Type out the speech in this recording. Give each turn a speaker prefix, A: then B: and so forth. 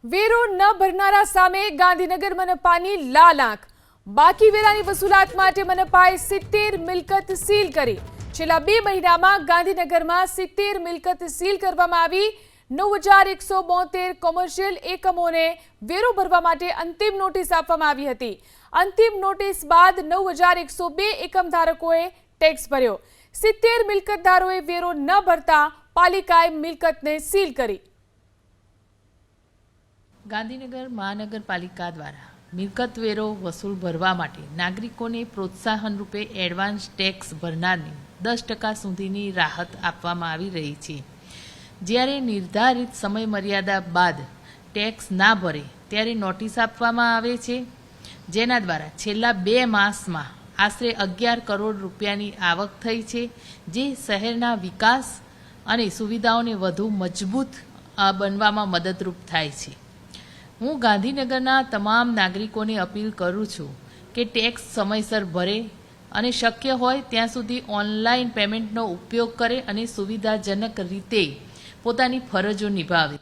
A: વેરો ન ભરનારા સામે ગાંધીનગર મનપાની લાલ આંખ। બાકી વેરાની વસૂલાત માટે મનપાએ 70 મિલકત સીલ કરી। છેલ્લા 2 મહિનામાં ગાંધીનગરમાં 70 મિલકત સીલ કરવામાં આવી। 9172 કોમર્શિયલ એકમોને વેરો ભરવા માટે અંતિમ નોટિસ આપવામાં આવી હતી। અંતિમ નોટિસ બાદ 9102 એકમ ધારકોએ ટેક્સ ભર્યો। 70 મિલકતદારોએ વેરો ન ભરતા પાલિકાએ મિલકતને સીલ કરી।
B: ગાંધીનગર મહાનગરપાલિકા દ્વારા મિલકત વેરો વસૂલ ભરવા માટે નાગરિકોને પ્રોત્સાહન રૂપે એડવાન્સ ટેક્સ ભરનારને 10% સુધીની રાહત આપવામાં આવી રહી છે। જ્યારે નિર્ધારિત સમયમર્યાદા બાદ ટેક્સ ના ભરે ત્યારે નોટિસ આપવામાં આવે છે, જેના દ્વારા છેલ્લા 2 માસમાં આશરે 11 કરોડ રૂપિયાની આવક થઈ છે, જે શહેરના વિકાસ અને સુવિધાઓને વધુ મજબૂત બનવામાં મદદરૂપ થાય છે। હું ગાંધીનગરના તમામ નાગરિકોને અપીલ કરું છું કે ટેક્સ સમયસર ભરે અને શક્ય હોય ત્યાં સુધી ઓનલાઈન પેમેન્ટનો ઉપયોગ કરે અને સુવિધાજનક રીતે પોતાની ફરજો નિભાવે।